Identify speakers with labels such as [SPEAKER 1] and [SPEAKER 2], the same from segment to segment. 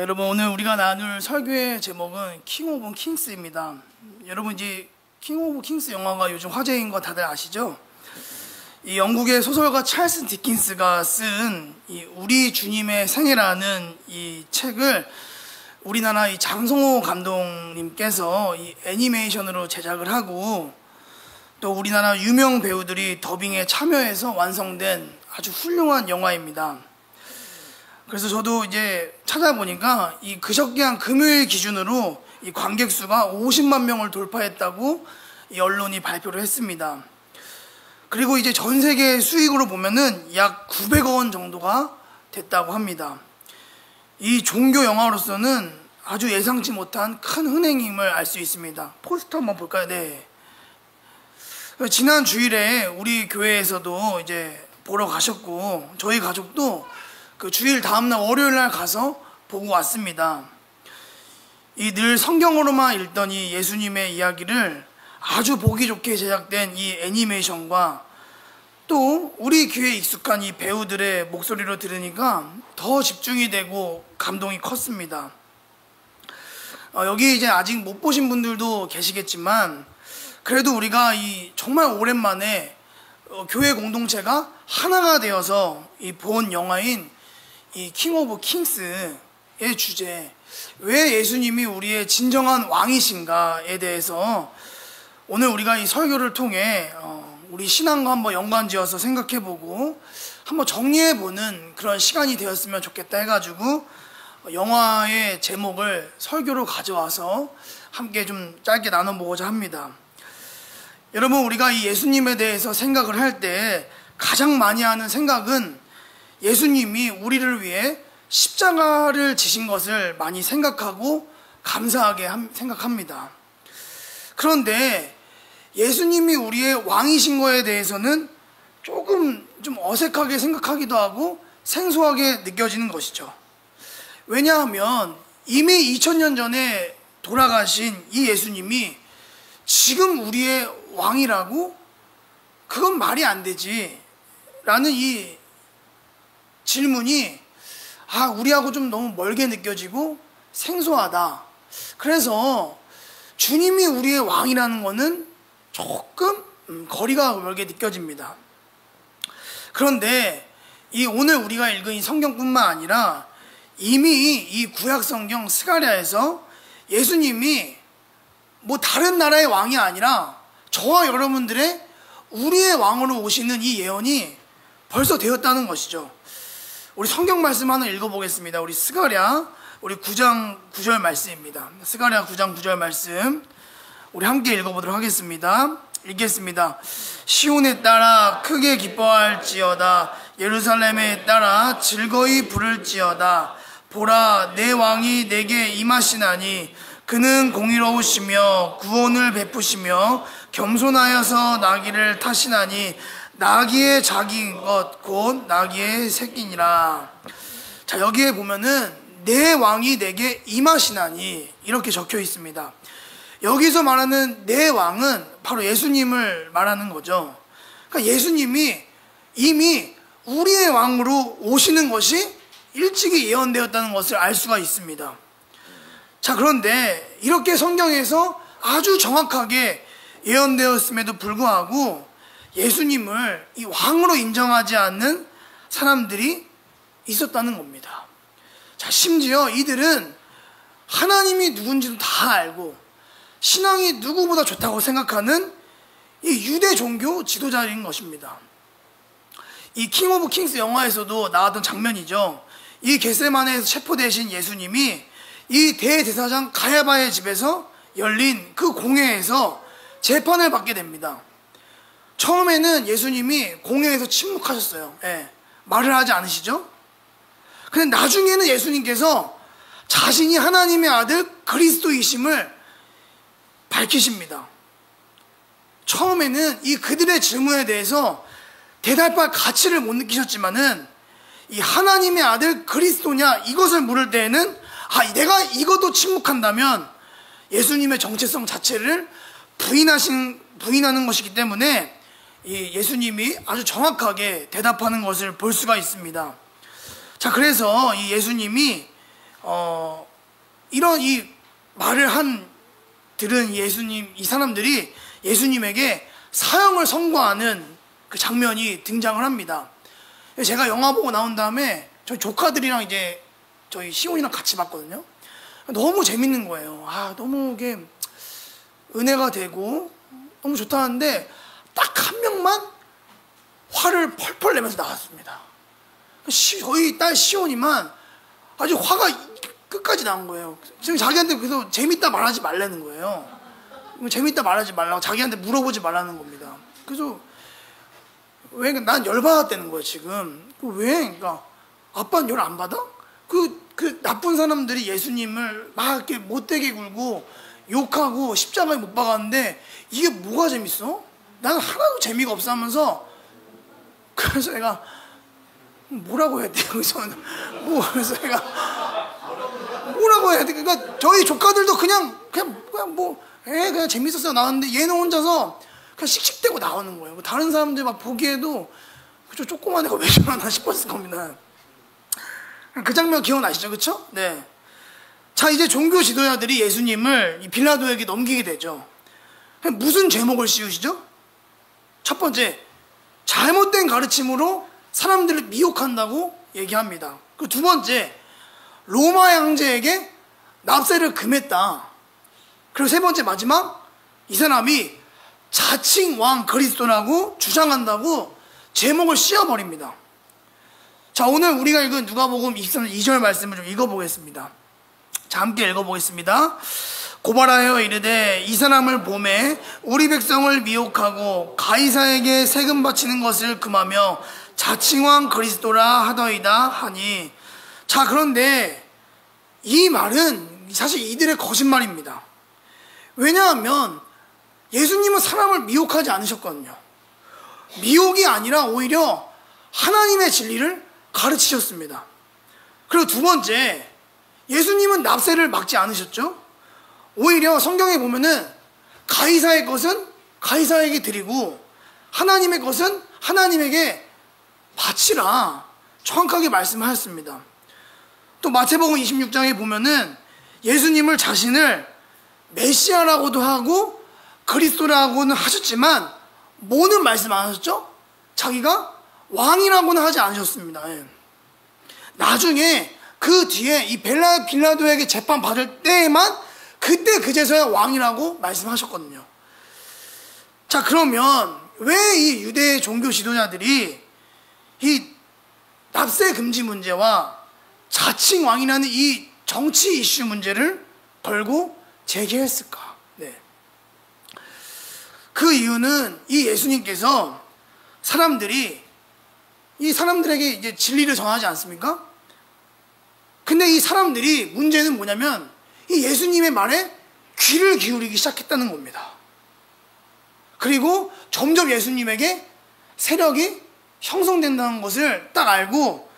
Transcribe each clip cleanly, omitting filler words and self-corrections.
[SPEAKER 1] 여러분, 오늘 우리가 나눌 설교의 제목은 킹 오브 킹스입니다. 여러분, 이제 킹 오브 킹스 영화가 요즘 화제인 거 다들 아시죠? 이 영국의 소설가 찰스 디킨스가 쓴 이 우리 주님의 생애라는 이 책을 우리나라 이 장성호 감독님께서 이 애니메이션으로 제작을 하고, 또 우리나라 유명 배우들이 더빙에 참여해서 완성된 아주 훌륭한 영화입니다. 그래서 저도 이제 찾아보니까 이 그저께 한 금요일 기준으로 이 관객 수가 50만 명을 돌파했다고 이 언론이 발표를 했습니다. 그리고 이제 전 세계 수익으로 보면은 약 900억 원 정도가 됐다고 합니다. 이 종교 영화로서는 아주 예상치 못한 큰 흥행임을 알 수 있습니다. 포스터 한번 볼까요? 네. 지난 주일에 우리 교회에서도 이제 보러 가셨고, 저희 가족도 그 주일 다음날 월요일 날 가서 보고 왔습니다. 이 늘 성경으로만 읽던 이 예수님의 이야기를 아주 보기 좋게 제작된 이 애니메이션과 또 우리 귀에 익숙한 이 배우들의 목소리로 들으니까 더 집중이 되고 감동이 컸습니다. 여기 이제 아직 못 보신 분들도 계시겠지만, 그래도 우리가 이 정말 오랜만에 교회 공동체가 하나가 되어서 이 본 영화인 이 킹 오브 킹스의 주제, 왜 예수님이 우리의 진정한 왕이신가에 대해서 오늘 우리가 이 설교를 통해 우리 신앙과 한번 연관지어서 생각해보고 한번 정리해보는 그런 시간이 되었으면 좋겠다 해가지고 영화의 제목을 설교로 가져와서 함께 좀 짧게 나눠보고자 합니다. 여러분, 우리가 이 예수님에 대해서 생각을 할 때 가장 많이 하는 생각은 예수님이 우리를 위해 십자가를 지신 것을 많이 생각하고 감사하게 생각합니다. 그런데 예수님이 우리의 왕이신 거에 대해서는 조금 좀 어색하게 생각하기도 하고 생소하게 느껴지는 것이죠. 왜냐하면 이미 2000년 전에 돌아가신 이 예수님이 지금 우리의 왕이라고? 그건 말이 안 되지 라는 이 질문이 우리하고 좀 너무 멀게 느껴지고 생소하다. 그래서 주님이 우리의 왕이라는 거는 조금 거리가 멀게 느껴집니다. 그런데 이 오늘 우리가 읽은 이 성경뿐만 아니라 이미 이 구약 성경 스가랴에서 예수님이 뭐 다른 나라의 왕이 아니라 저와 여러분들의 우리의 왕으로 오시는 이 예언이 벌써 되었다는 것이죠. 우리 성경 말씀 하나 읽어보겠습니다. 우리 스가랴 우리 9장 9절 말씀입니다. 스가랴 9장 9절 말씀 우리 함께 읽어보도록 하겠습니다. 읽겠습니다. 시온에 따라 크게 기뻐할지어다. 예루살렘에 따라 즐거이 부를지어다. 보라, 내 왕이 내게 임하시나니 그는 공의로우시며 구원을 베푸시며 겸손하여서 나귀를 타시나니 나귀의 자기인 것 곧 나귀의 새끼니라. 자, 여기에 보면은 내 왕이 내게 임하시나니 이렇게 적혀 있습니다. 여기서 말하는 내 왕은 바로 예수님을 말하는 거죠. 그러니까 예수님이 이미 우리의 왕으로 오시는 것이 일찍이 예언되었다는 것을 알 수가 있습니다. 자, 그런데 이렇게 성경에서 아주 정확하게 예언되었음에도 불구하고 예수님을 이 왕으로 인정하지 않는 사람들이 있었다는 겁니다. 자, 심지어 이들은 하나님이 누군지도 다 알고 신앙이 누구보다 좋다고 생각하는 이 유대 종교 지도자인 것입니다. 이 킹 오브 킹스 영화에서도 나왔던 장면이죠. 이 겟세마네에서 체포되신 예수님이 이 대제사장 가야바의 집에서 열린 그 공회에서 재판을 받게 됩니다. 처음에는 예수님이 공회에서 침묵하셨어요. 말을 하지 않으시죠? 근데 나중에는 예수님께서 자신이 하나님의 아들 그리스도이심을 밝히십니다. 처음에는 이 그들의 질문에 대해서 대답할 가치를 못 느끼셨지만은 이 하나님의 아들 그리스도냐 이것을 물을 때에는 내가 이것도 침묵한다면 예수님의 정체성 자체를 부인하는 것이기 때문에 이 예수님이 아주 정확하게 대답하는 것을 볼 수가 있습니다. 자, 그래서 이 예수님이 이런 이 말을 들은 예수님, 이 사람들이 예수님에게 사형을 선고하는 그 장면이 등장을 합니다. 제가 영화 보고 나온 다음에 저희 조카들이랑 이제 저희 시온이랑 같이 봤거든요. 너무 재밌는 거예요. 너무 이게 은혜가 되고 너무 좋다는데 딱 한 명만 화를 펄펄 내면서 나왔습니다. 저희 딸 시온이만 아주 화가 끝까지 나온 거예요. 지금 자기한테 그래서 재밌다 말하지 말라는 거예요. 재밌다 말하지 말라고 자기한테 물어보지 말라는 겁니다. 그래서 왜 난 열받았다는 거예요 지금. 왜? 그러니까 아빠는 열 안 받아? 그 나쁜 사람들이 예수님을 막 이렇게 못되게 굴고 욕하고 십자가에 못 박았는데 이게 뭐가 재밌어? 나는 하나도 재미가 없어 하면서 그래서 내가 뭐라고 해야 돼? 그래서 내가 뭐라고 해야 돼? 그러니까 저희 조카들도 그냥 재밌었어요 나왔는데 얘는 혼자서 그냥 씩씩대고 나오는 거예요. 다른 사람들 막 보기에도 저 조그만 애가 왜 저러나 싶었을 겁니다. 그 장면 기억나시죠? 그쵸? 네. 자, 이제 종교 지도자들이 예수님을 이 빌라도에게 넘기게 되죠. 무슨 제목을 씌우시죠? 첫 번째, 잘못된 가르침으로 사람들을 미혹한다고 얘기합니다. 그 두 번째, 로마 황제에게 납세를 금했다. 그리고 세 번째 마지막, 이 사람이 자칭 왕 그리스도라고 주장한다고 제목을 씌워버립니다. 자, 오늘 우리가 읽은 누가복음 2절 말씀을 좀 읽어보겠습니다. 자, 함께 읽어보겠습니다. 고발하여 이르되 이 사람을 보매 우리 백성을 미혹하고 가이사에게 세금 바치는 것을 금하며 자칭 왕 그리스도라 하더이다 하니. 자, 그런데 이 말은 사실 이들의 거짓말입니다. 왜냐하면 예수님은 사람을 미혹하지 않으셨거든요. 미혹이 아니라 오히려 하나님의 진리를 가르치셨습니다. 그리고 두 번째, 예수님은 납세를 막지 않으셨죠. 오히려 성경에 보면은 가이사의 것은 가이사에게 드리고 하나님의 것은 하나님에게 바치라 정확하게 말씀하셨습니다. 또 마태복음 26장에 보면은 예수님을 자신을 메시아라고도 하고 그리스도라고는 하셨지만 뭐는 말씀 안 하셨죠? 자기가 왕이라고는 하지 않으셨습니다. 나중에 그 뒤에 이 빌라도에게 재판 받을 때에만 그때 그제서야 왕이라고 말씀하셨거든요. 자, 그러면 왜 이 유대 종교 지도자들이 이 납세 금지 문제와 자칭 왕이라는 이 정치 이슈 문제를 걸고 제기했을까? 네. 그 이유는 이 예수님께서 이 사람들에게 이제 진리를 전하지 않습니까? 근데 이 사람들이 문제는 뭐냐면 이 예수님의 말에 귀를 기울이기 시작했다는 겁니다. 그리고 점점 예수님에게 세력이 형성된다는 것을 딱 알고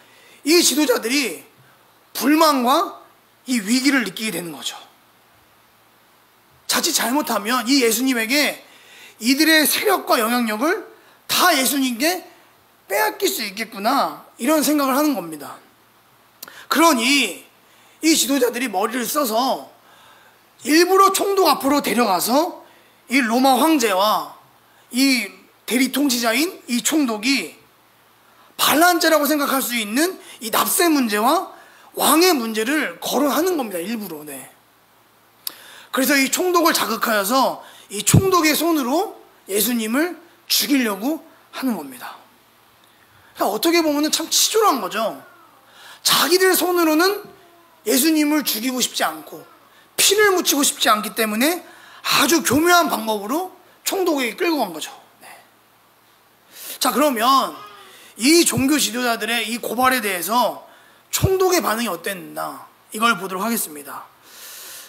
[SPEAKER 1] 이 지도자들이 불만과 이 위기를 느끼게 되는 거죠. 자칫 잘못하면 이 예수님에게 이들의 세력과 영향력을 다 예수님께 빼앗길 수 있겠구나 이런 생각을 하는 겁니다. 그러니 이 지도자들이 머리를 써서 일부러 총독 앞으로 데려가서 이 로마 황제와 이 대리 통치자인 이 총독이 반란죄라고 생각할 수 있는 이 납세 문제와 왕의 문제를 거론하는 겁니다. 일부러. 네. 그래서 이 총독을 자극하여서 이 총독의 손으로 예수님을 죽이려고 하는 겁니다. 그러니까 어떻게 보면 참 치졸한 거죠. 자기들 손으로는 예수님을 죽이고 싶지 않고 피를 묻히고 싶지 않기 때문에 아주 교묘한 방법으로 총독에게 끌고 간 거죠. 네. 자, 그러면 이 종교 지도자들의 이 고발에 대해서 총독의 반응이 어땠나 이걸 보도록 하겠습니다.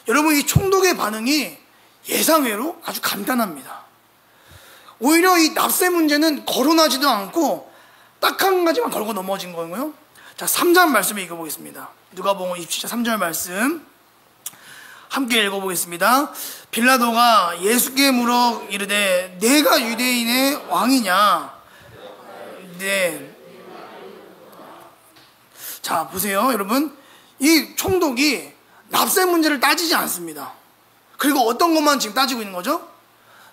[SPEAKER 1] 여러분, 이 총독의 반응이 예상외로 아주 간단합니다. 오히려 이 납세 문제는 거론하지도 않고 딱 한 가지만 걸고 넘어진 거고요. 자, 3절 말씀을 읽어보겠습니다. 누가복음 27장 3절 말씀 함께 읽어보겠습니다. 빌라도가 예수께 물어 이르되 내가 유대인의 왕이냐? 네. 자, 보세요 여러분. 이 총독이 납세 문제를 따지지 않습니다. 그리고 어떤 것만 지금 따지고 있는 거죠?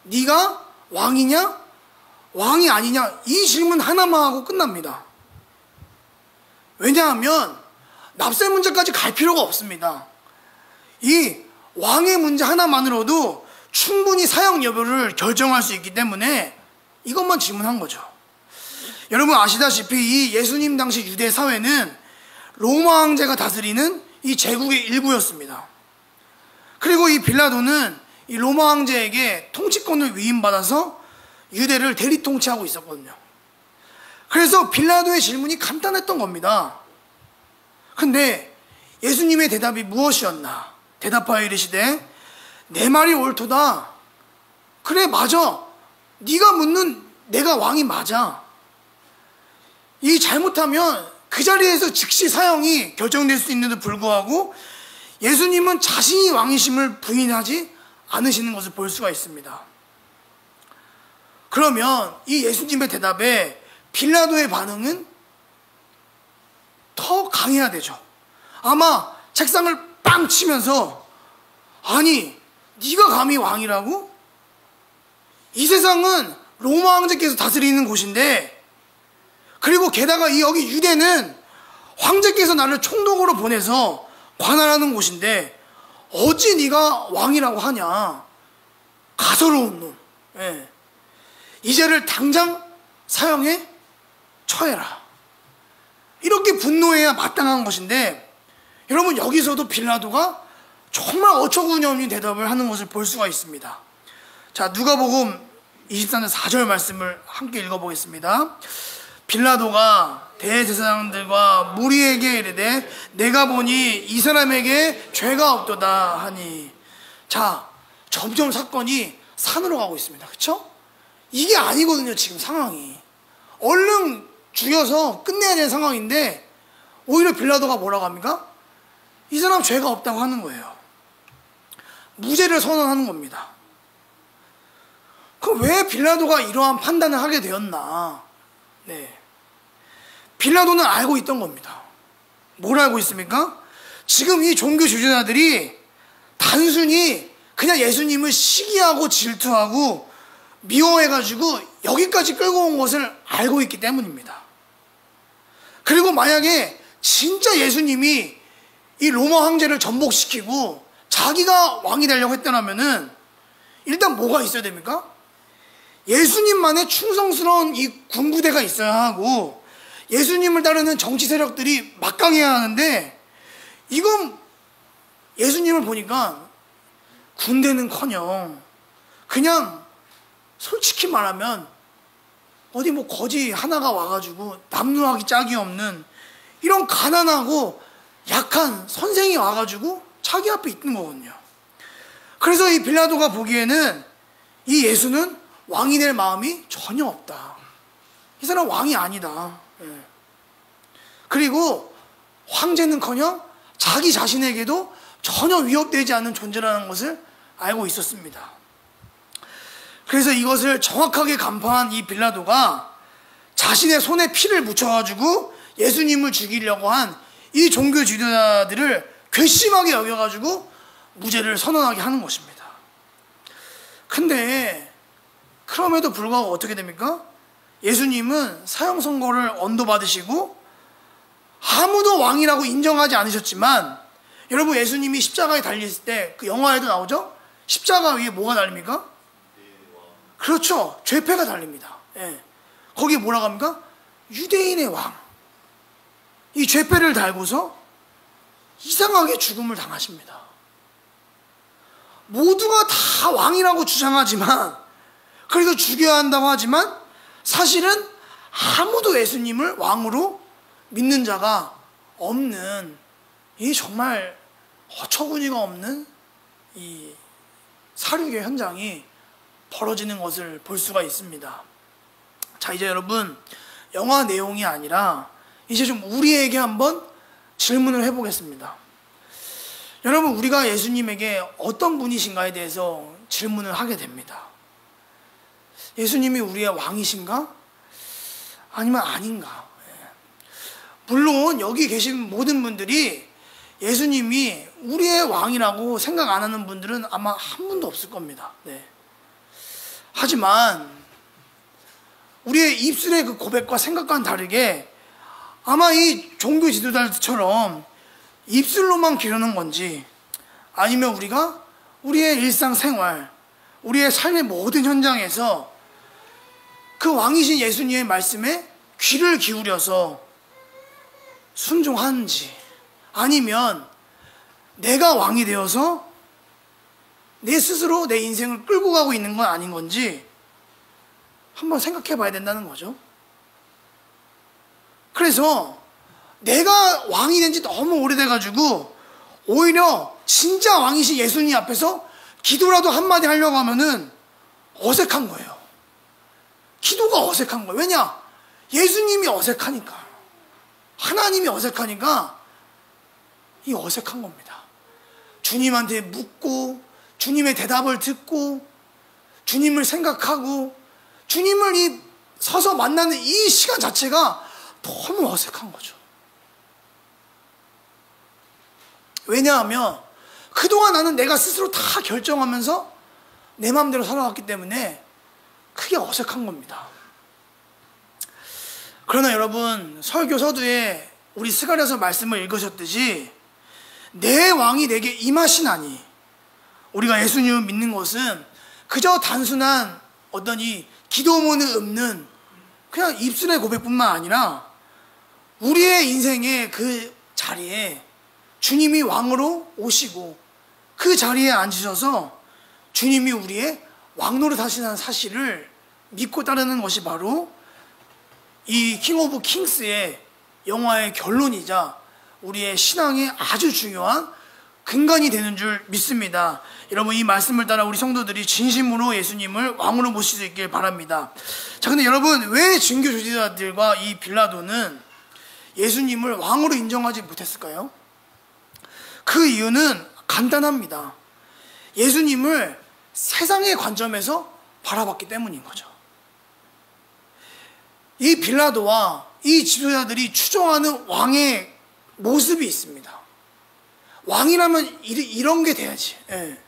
[SPEAKER 1] 네가 왕이냐 왕이 아니냐 이 질문 하나만 하고 끝납니다. 왜냐하면 납세 문제까지 갈 필요가 없습니다. 이 왕의 문제 하나만으로도 충분히 사형 여부를 결정할 수 있기 때문에 이것만 질문한 거죠. 여러분 아시다시피 이 예수님 당시 유대 사회는 로마 황제가 다스리는 이 제국의 일부였습니다. 그리고 이 빌라도는 이 로마 황제에게 통치권을 위임받아서 유대를 대리 통치하고 있었거든요. 그래서 빌라도의 질문이 간단했던 겁니다. 근데 예수님의 대답이 무엇이었나? 대답하여 이르시되 내 말이 옳도다. 그래 맞아. 네가 묻는 내가 왕이 맞아. 이 잘못하면 그 자리에서 즉시 사형이 결정될 수 있는데도 불구하고 예수님은 자신이 왕이심을 부인하지 않으시는 것을 볼 수가 있습니다. 그러면 이 예수님의 대답에 빌라도의 반응은 더 강해야 되죠. 아마 책상을 빵 치면서 아니 네가 감히 왕이라고? 이 세상은 로마 황제께서 다스리는 곳인데 그리고 게다가 이 여기 유대는 황제께서 나를 총독으로 보내서 관할하는 곳인데 어찌 네가 왕이라고 하냐. 가소로운 놈. 예. 이 죄를 당장 사형에 처해라. 이렇게 분노해야 마땅한 것인데 여러분 여기서도 빌라도가 정말 어처구니없는 대답을 하는 것을 볼 수가 있습니다. 자, 누가복음 23장 4절 말씀을 함께 읽어보겠습니다. 빌라도가 대제사장들과 무리에게 이르되 내가 보니 이 사람에게 죄가 없도다 하니. 자, 점점 사건이 산으로 가고 있습니다. 그렇죠? 이게 아니거든요. 지금 상황이 얼른 죽여서 끝내야 되는 상황인데 오히려 빌라도가 뭐라고 합니까? 이 사람 죄가 없다고 하는 거예요. 무죄를 선언하는 겁니다. 그럼 왜 빌라도가 이러한 판단을 하게 되었나? 네. 빌라도는 알고 있던 겁니다. 뭘 알고 있습니까? 지금 이 종교 지도자들이 단순히 그냥 예수님을 시기하고 질투하고 미워해가지고 여기까지 끌고 온 것을 알고 있기 때문입니다. 그리고 만약에 진짜 예수님이 이 로마 황제를 전복시키고 자기가 왕이 되려고 했더라면은 일단 뭐가 있어야 됩니까? 예수님만의 충성스러운 이 군부대가 있어야 하고 예수님을 따르는 정치 세력들이 막강해야 하는데 이건 예수님을 보니까 군대는커녕 그냥 솔직히 말하면 어디 뭐 거지 하나가 와가지고 남루하기 짝이 없는 이런 가난하고 약한 선생이 와가지고 자기 앞에 있는 거거든요. 그래서 이 빌라도가 보기에는 이 예수는 왕이 될 마음이 전혀 없다. 이 사람 왕이 아니다. 그리고 황제는커녕 자기 자신에게도 전혀 위협되지 않는 존재라는 것을 알고 있었습니다. 그래서 이것을 정확하게 간파한 이 빌라도가 자신의 손에 피를 묻혀가지고 예수님을 죽이려고 한 이 종교 지도자들을 괘씸하게 여겨가지고 무죄를 선언하게 하는 것입니다. 근데 그럼에도 불구하고 어떻게 됩니까? 예수님은 사형 선고를 언도받으시고 아무도 왕이라고 인정하지 않으셨지만 여러분 예수님이 십자가에 달렸을 때 그 영화에도 나오죠? 십자가 위에 뭐가 달립니까? 그렇죠. 죄패가 달립니다. 예. 거기에 뭐라고 합니까? 유대인의 왕. 이 죄패를 달고서 이상하게 죽음을 당하십니다. 모두가 다 왕이라고 주장하지만 그래서 죽여야 한다고 하지만 사실은 아무도 예수님을 왕으로 믿는 자가 없는 이 정말 어처구니가 없는 이 사륙의 현장이 벌어지는 것을 볼 수가 있습니다. 자, 이제 여러분 영화 내용이 아니라 이제 좀 우리에게 한번 질문을 해보겠습니다. 여러분 우리가 예수님에게 어떤 분이신가에 대해서 질문을 하게 됩니다. 예수님이 우리의 왕이신가? 아니면 아닌가? 물론 여기 계신 모든 분들이 예수님이 우리의 왕이라고 생각 안 하는 분들은 아마 한 분도 없을 겁니다. 네. 하지만 우리의 입술의 그 고백과 생각과는 다르게 아마 이 종교 지도자들처럼 입술로만 기르는 건지, 아니면 우리가 우리의 일상생활, 우리의 삶의 모든 현장에서 그 왕이신 예수님의 말씀에 귀를 기울여서 순종하는지, 아니면 내가 왕이 되어서 내 스스로 내 인생을 끌고 가고 있는 건 아닌 건지 한번 생각해 봐야 된다는 거죠. 그래서 내가 왕이 된 지 너무 오래돼가지고 오히려 진짜 왕이신 예수님 앞에서 기도라도 한마디 하려고 하면은 어색한 거예요. 기도가 어색한 거예요. 왜냐? 예수님이 어색하니까, 하나님이 어색하니까 이 어색한 겁니다. 주님한테 묻고 주님의 대답을 듣고 주님을 생각하고 주님을 이 서서 만나는 이 시간 자체가 너무 어색한 거죠. 왜냐하면 그동안 나는 내가 스스로 다 결정하면서 내 마음대로 살아왔기 때문에 크게 어색한 겁니다. 그러나 여러분, 설교 서두에 우리 스가랴서 말씀을 읽으셨듯이 내 왕이 내게 임하시나니, 우리가 예수님을 믿는 것은 그저 단순한 어떤 이 기도문을 읊는 그냥 입술의 고백뿐만 아니라 우리의 인생의 그 자리에 주님이 왕으로 오시고 그 자리에 앉으셔서 주님이 우리의 왕노릇 하시는 사실을 믿고 따르는 것이 바로 이 킹 오브 킹스의 영화의 결론이자 우리의 신앙의 아주 중요한 근간이 되는 줄 믿습니다. 여러분, 이 말씀을 따라 우리 성도들이 진심으로 예수님을 왕으로 모실 수 있길 바랍니다. 자, 근데 여러분, 왜 증교 지도자들과 이 빌라도는 예수님을 왕으로 인정하지 못했을까요? 그 이유는 간단합니다. 예수님을 세상의 관점에서 바라봤기 때문인 거죠. 이 빌라도와 이 지도자들이 추종하는 왕의 모습이 있습니다. 왕이라면 이런 게 돼야지. 예.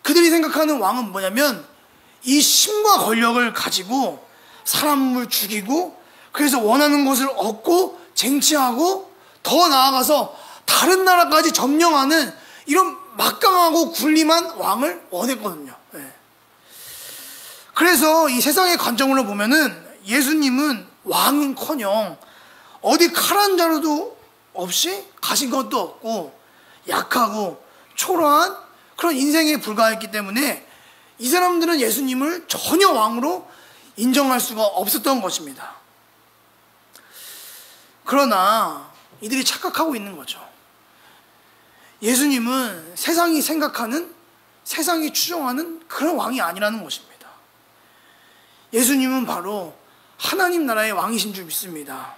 [SPEAKER 1] 그들이 생각하는 왕은 뭐냐면 이 힘과 권력을 가지고 사람을 죽이고, 그래서 원하는 것을 얻고 쟁취하고 더 나아가서 다른 나라까지 점령하는 이런 막강하고 군림한 왕을 원했거든요. 예. 그래서 이 세상의 관점으로 보면은 예수님은 왕은커녕 어디 칼 한 자루도 없이 가진 것도 없고 약하고 초라한 그런 인생에 불과했기 때문에 이 사람들은 예수님을 전혀 왕으로 인정할 수가 없었던 것입니다. 그러나 이들이 착각하고 있는 거죠. 예수님은 세상이 생각하는, 세상이 추종하는 그런 왕이 아니라는 것입니다. 예수님은 바로 하나님 나라의 왕이신 줄 믿습니다.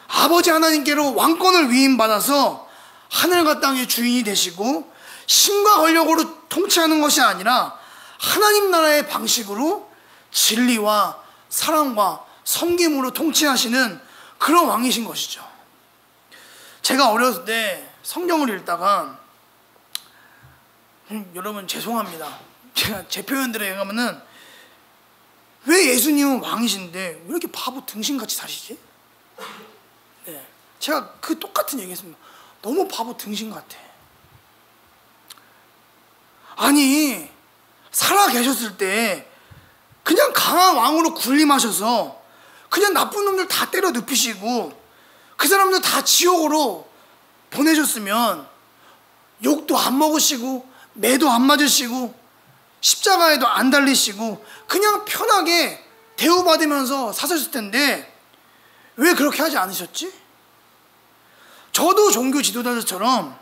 [SPEAKER 1] 아버지 하나님께로 왕권을 위임받아서 하늘과 땅의 주인이 되시고 힘과 권력으로 통치하는 것이 아니라 하나님 나라의 방식으로 진리와 사랑과 섬김으로 통치하시는 그런 왕이신 것이죠. 제가 어렸을 때 성경을 읽다가, 여러분 죄송합니다, 제가 제 표현들에 의하면은 왜 예수님은 왕이신데 왜 이렇게 바보 등신같이 사시지? 네, 제가 그 똑같은 얘기 했습니다. 너무 바보 등신 같아. 아니, 살아 계셨을 때 그냥 강한 왕으로 군림하셔서 그냥 나쁜 놈들 다 때려 눕히시고 그 사람들 다 지옥으로 보내셨으면 욕도 안 먹으시고 매도 안 맞으시고 십자가에도 안 달리시고 그냥 편하게 대우받으면서 사셨을 텐데 왜 그렇게 하지 않으셨지? 저도 종교 지도자들처럼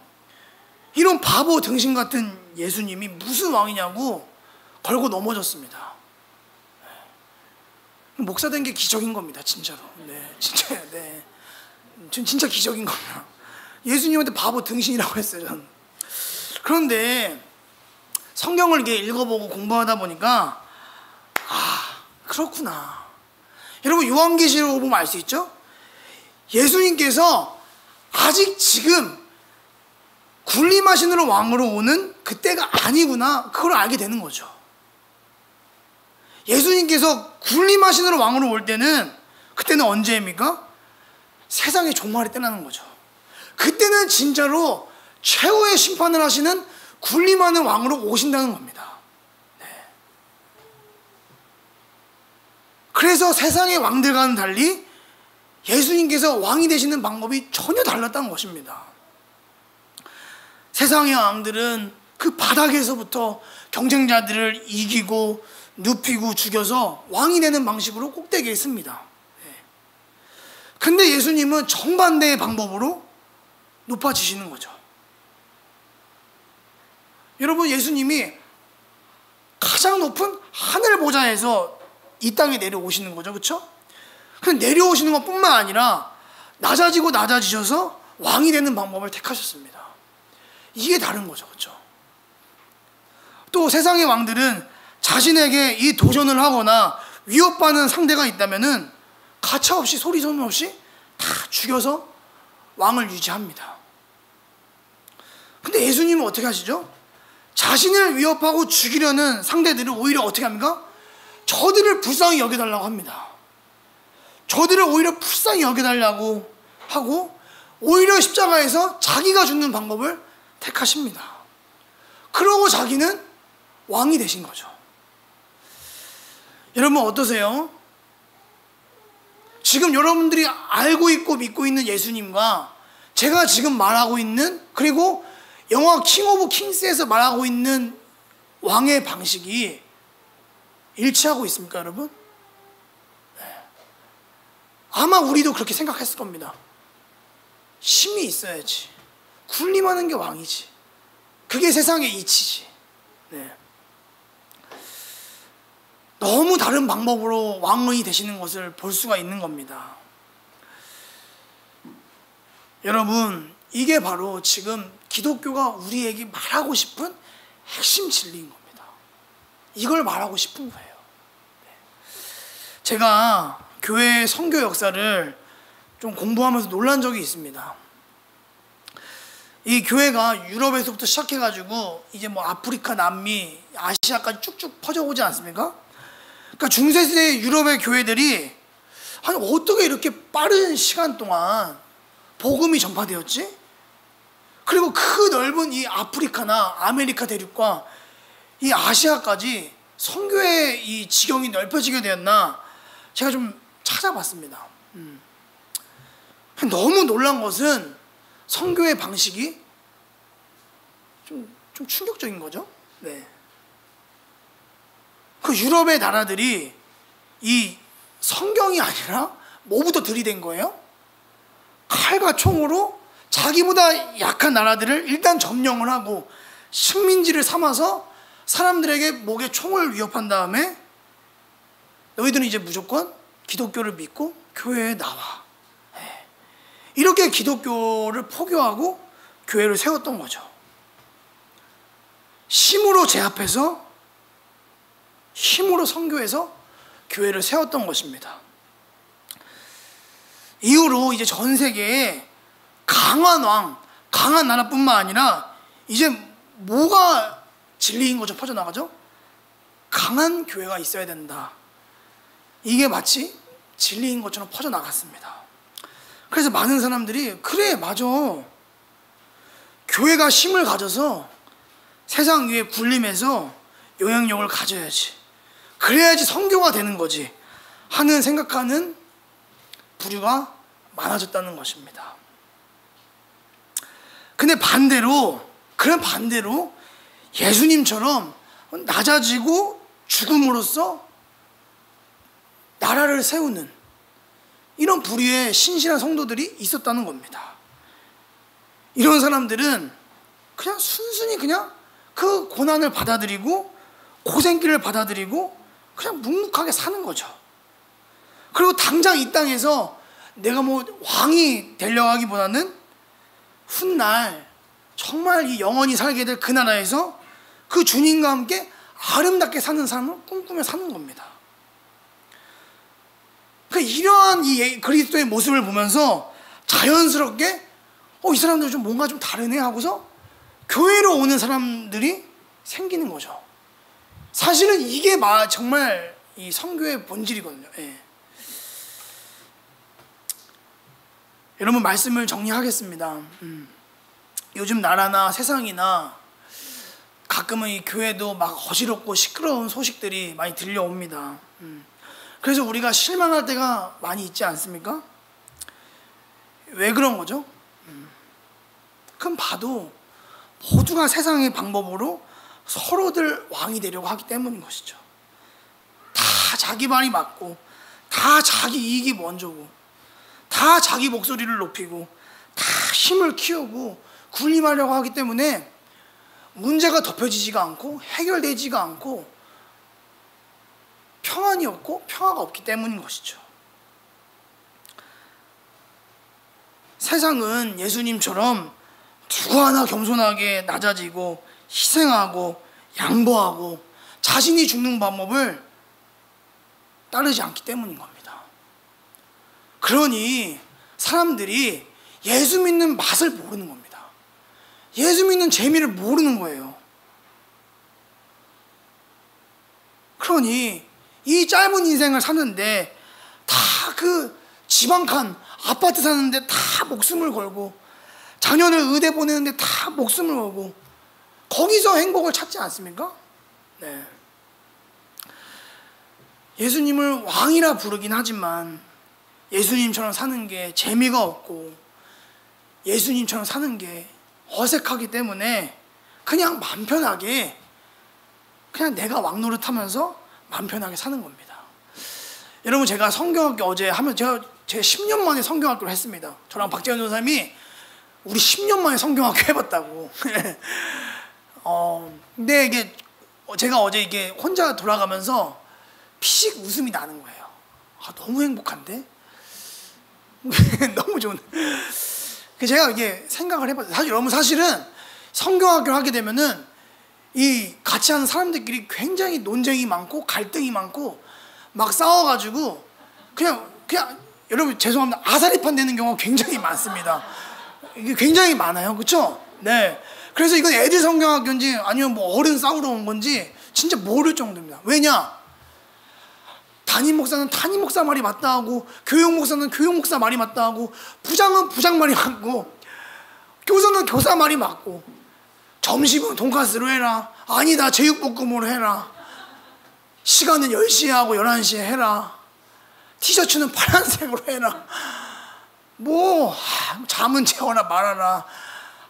[SPEAKER 1] 이런 바보 등신 같은 예수님이 무슨 왕이냐고 걸고 넘어졌습니다. 목사 된 게 기적인 겁니다, 진짜로. 네, 진짜, 네, 전 진짜 기적인 겁니다. 예수님한테 바보 등신이라고 했어요, 저는. 그런데 성경을 이렇게 읽어보고 공부하다 보니까 그렇구나. 여러분, 요한계시록을 보면 알 수 있죠? 예수님께서 아직 지금 군림하시는 왕으로 오는 그때가 아니구나, 그걸 알게 되는 거죠. 예수님께서 군림하시는 왕으로 올 때는, 그때는 언제입니까? 세상의 종말이 떠나는 거죠. 그때는 진짜로 최후의 심판을 하시는 군림하는 왕으로 오신다는 겁니다. 네. 그래서 세상의 왕들과는 달리 예수님께서 왕이 되시는 방법이 전혀 달랐다는 것입니다. 세상의 왕들은 그 바닥에서부터 경쟁자들을 이기고 눕히고 죽여서 왕이 되는 방식으로 꼭대기에 씁니다. 근데 예수님은 정반대의 방법으로 높아지시는 거죠. 여러분, 예수님이 가장 높은 하늘 보좌에서 이 땅에 내려오시는 거죠. 그렇죠? 그냥 내려오시는 것뿐만 아니라 낮아지고 낮아지셔서 왕이 되는 방법을 택하셨습니다. 이게 다른 거죠. 그렇죠? 또 세상의 왕들은 자신에게 이 도전을 하거나 위협받는 상대가 있다면은 가차없이 소리 소문 없이 다 죽여서 왕을 유지합니다. 근데 예수님은 어떻게 하시죠? 자신을 위협하고 죽이려는 상대들을 오히려 어떻게 합니까? 저들을 불쌍히 여겨달라고 합니다. 저들을 오히려 불쌍히 여겨달라고 하고 오히려 십자가에서 자기가 죽는 방법을 택하십니다. 그러고 자기는 왕이 되신 거죠. 여러분 어떠세요? 지금 여러분들이 알고 있고 믿고 있는 예수님과 제가 지금 말하고 있는, 그리고 영화 킹 오브 킹스에서 말하고 있는 왕의 방식이 일치하고 있습니까, 여러분? 네. 아마 우리도 그렇게 생각했을 겁니다. 힘이 있어야지, 군림하는 게 왕이지, 그게 세상의 이치지. 네. 너무 다른 방법으로 왕이 되시는 것을 볼 수가 있는 겁니다. 여러분, 이게 바로 지금 기독교가 우리에게 말하고 싶은 핵심 진리인 겁니다. 이걸 말하고 싶은 거예요. 제가 교회의 선교 역사를 좀 공부하면서 놀란 적이 있습니다. 이 교회가 유럽에서부터 시작해가지고 이제 뭐 아프리카, 남미, 아시아까지 쭉쭉 퍼져오지 않습니까? 그러니까 중세시대 유럽의 교회들이 아니 어떻게 이렇게 빠른 시간 동안 복음이 전파되었지? 그리고 그 넓은 이 아프리카나 아메리카 대륙과 이 아시아까지 선교의 이 지경이 넓혀지게 되었나? 제가 좀 찾아봤습니다. 너무 놀란 것은 선교의 방식이 좀 충격적인 거죠. 네. 그 유럽의 나라들이 이 성경이 아니라 뭐부터 들이댄 거예요? 칼과 총으로 자기보다 약한 나라들을 일단 점령을 하고 식민지를 삼아서 사람들에게 목에 총을 위협한 다음에 너희들은 이제 무조건 기독교를 믿고 교회에 나와. 이렇게 기독교를 포교하고 교회를 세웠던 거죠. 힘으로 제압해서 힘으로 선교해서 교회를 세웠던 것입니다. 이후로 이제 전 세계에 강한 왕, 강한 나라뿐만 아니라 이제 뭐가 진리인 것처럼 퍼져나가죠? 강한 교회가 있어야 된다. 이게 마치 진리인 것처럼 퍼져나갔습니다. 그래서 많은 사람들이 그래 맞아, 교회가 힘을 가져서 세상 위에 군림해서 영향력을 가져야지, 그래야지 선교가 되는 거지 하는 생각하는 부류가 많아졌다는 것입니다. 근데 반대로 예수님처럼 낮아지고 죽음으로써 나라를 세우는 이런 부류의 신실한 성도들이 있었다는 겁니다. 이런 사람들은 그냥 순순히 그냥 그 고난을 받아들이고 고생길을 받아들이고 그냥 묵묵하게 사는 거죠. 그리고 당장 이 땅에서 내가 뭐 왕이 되려고 하기보다는 훗날 정말 이 영원히 살게 될 그 나라에서 그 주님과 함께 아름답게 사는 삶을 꿈꾸며 사는 겁니다. 이러한 이 그리스도의 모습을 보면서 자연스럽게 이 사람들 좀 뭔가 좀 다르네 하고서 교회로 오는 사람들이 생기는 거죠. 사실은 이게 정말 이 선교의 본질이거든요. 예. 여러분, 말씀을 정리하겠습니다. 요즘 나라나 세상이나 가끔은 이 교회도 막 어지럽고 시끄러운 소식들이 많이 들려옵니다. 그래서 우리가 실망할 때가 많이 있지 않습니까? 왜 그런 거죠? 그럼 봐도 모두가 세상의 방법으로 서로들 왕이 되려고 하기 때문인 것이죠. 다 자기 말이 맞고, 다 자기 이익이 먼저고, 다 자기 목소리를 높이고, 다 힘을 키우고 군림하려고 하기 때문에 문제가 덮여지지가 않고 해결되지가 않고 평안이 없고 평화가 없기 때문인 것이죠. 세상은 예수님처럼 누구 하나 겸손하게 낮아지고 희생하고 양보하고 자신이 죽는 방법을 따르지 않기 때문인 겁니다. 그러니 사람들이 예수 믿는 맛을 모르는 겁니다. 예수 믿는 재미를 모르는 거예요. 그러니 이 짧은 인생을 사는데 다 그 집 한 칸 아파트 사는데 다 목숨을 걸고, 자녀를 의대 보내는데 다 목숨을 걸고 거기서 행복을 찾지 않습니까? 네. 예수님을 왕이라 부르긴 하지만 예수님처럼 사는 게 재미가 없고 예수님처럼 사는 게 어색하기 때문에 그냥 맘 편하게 그냥 내가 왕 노릇하면서 맘 편하게 사는 겁니다. 여러분, 제가 성경학교 어제 하면 제가 10년 만에 성경학교를 했습니다. 저랑 박재현 전사님이 우리 10년 만에 성경학교 해봤다고. 근데 이게 제가 어제 이게 혼자 돌아가면서 피식 웃음이 나는 거예요. 너무 행복한데? 너무 좋은. 제가 이게 생각을 해봤어요. 사실 여러분, 사실은 성경학교를 하게 되면은 이 같이 하는 사람들끼리 굉장히 논쟁이 많고 갈등이 많고 막 싸워가지고 그냥 여러분 죄송합니다, 아사리판 되는 경우가 굉장히 많습니다. 이게 굉장히 많아요, 그렇죠? 네. 그래서 이건 애들 성경학교인지 아니면 뭐 어른 싸우러 온 건지 진짜 모를 정도입니다. 왜냐? 담임 목사는 담임 목사 말이 맞다 하고, 교육 목사는 교육 목사 말이 맞다 하고, 부장은 부장 말이 맞고, 교사는 교사 말이 맞고, 점심은 돈가스로 해라, 아니다 제육볶음으로 해라, 시간은 10시에 하고 11시에 해라, 티셔츠는 파란색으로 해라, 뭐 잠은 재워라 말아라,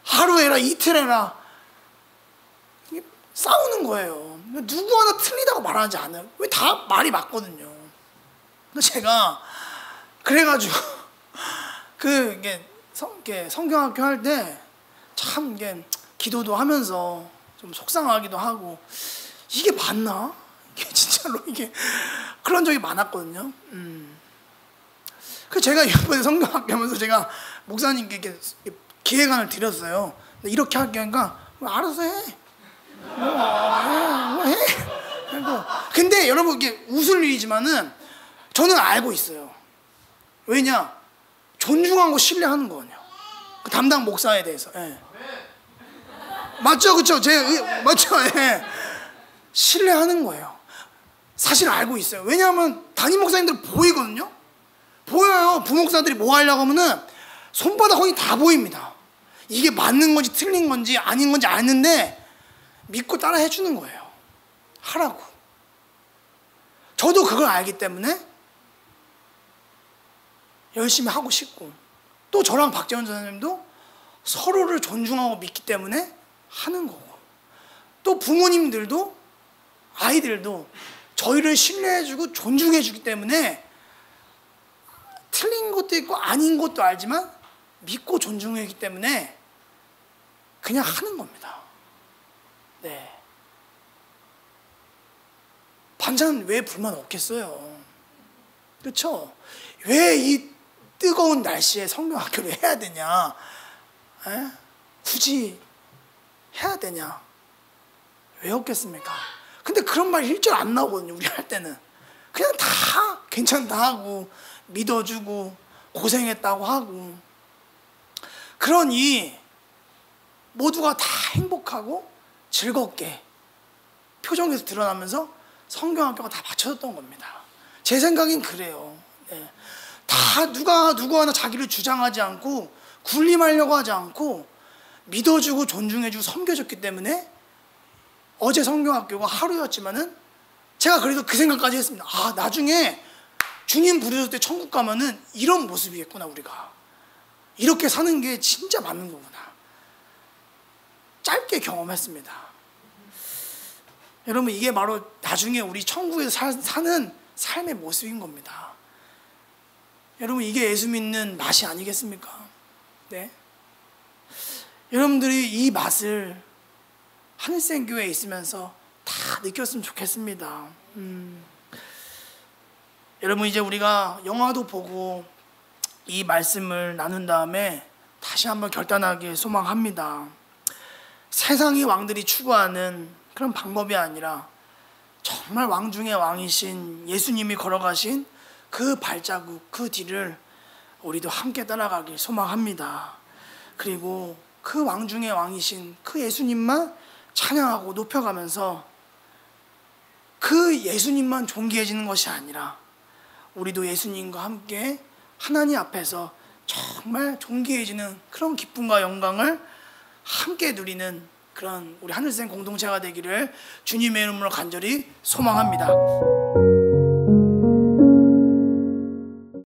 [SPEAKER 1] 하루 해라 이틀 해라. 싸우는 거예요. 누구 하나 틀리다고 말하지 않아요. 왜 다 말이 맞거든요. 제가 그래가지고 이게 성경학교 할 때 참 이게 기도도 하면서 좀 속상하기도 하고, 이게 맞나? 이게 진짜로 이게 그런 적이 많았거든요. 그래서 제가 이번에 성경학교 하면서 제가 목사님께 이렇게 기획안을 드렸어요. 이렇게 할게 하니까 알아서 해. 뭐 해. 근데 여러분, 이게 웃을 일이지만은 저는 알고 있어요. 왜냐? 존중하고 신뢰하는 거거든요. 그 담당 목사에 대해서. 예. 맞죠, 그렇죠? 맞죠? 예. 신뢰하는 거예요. 사실 알고 있어요. 왜냐하면 담임 목사님들 보이거든요. 보여요. 부목사들이 뭐 하려고 하면은 손바닥 거의 다 보입니다. 이게 맞는 건지 틀린 건지 아닌 건지 아는데 믿고 따라 해주는 거예요. 하라고. 저도 그걸 알기 때문에 열심히 하고 싶고, 또 저랑 박재원 전사님도 서로를 존중하고 믿기 때문에 하는 거고, 또 부모님들도 아이들도 저희를 신뢰해주고 존중해주기 때문에 틀린 것도 있고 아닌 것도 알지만 믿고 존중하기 때문에 그냥 하는 겁니다. 네. 반찬 왜 불만 없겠어요? 그렇죠? 왜 이 뜨거운 날씨에 성경학교를 해야 되냐? 에? 굳이 해야 되냐? 왜 없겠습니까? 근데 그런 말 1절 안 나오거든요. 우리 할 때는 그냥 다 괜찮다 하고 믿어주고 고생했다고 하고. 그러니 모두가 다 행복하고 즐겁게 표정에서 드러나면서 성경학교가 다 받쳐졌던 겁니다. 제 생각엔 그래요. 네. 다 누가 누구 하나 자기를 주장하지 않고 군림하려고 하지 않고 믿어주고 존중해주고 섬겨줬기 때문에 어제 성경학교가 하루였지만은 제가 그래도 그 생각까지 했습니다. 아, 나중에 주님 부르실 때 천국 가면은 이런 모습이겠구나. 우리가 이렇게 사는 게 진짜 맞는 거구나. 짧게 경험했습니다. 여러분, 이게 바로 나중에 우리 천국에서 사는 삶의 모습인 겁니다. 여러분, 이게 예수 믿는 맛이 아니겠습니까? 네. 여러분들이 이 맛을 하늘샘교회에 있으면서 다 느꼈으면 좋겠습니다. 여러분, 이제 우리가 영화도 보고 이 말씀을 나눈 다음에 다시 한번 결단하길 소망합니다. 세상의 왕들이 추구하는 그런 방법이 아니라 정말 왕 중의 왕이신 예수님이 걸어가신 그 발자국, 그 뒤를 우리도 함께 따라가길 소망합니다. 그리고 그 왕 중의 왕이신 그 예수님만 찬양하고 높여가면서 그 예수님만 존귀해지는 것이 아니라 우리도 예수님과 함께 하나님 앞에서 정말 존귀해지는 그런 기쁨과 영광을 함께 누리는 그런 우리 하늘샘 공동체가 되기를 주님의 이름으로 간절히 소망합니다.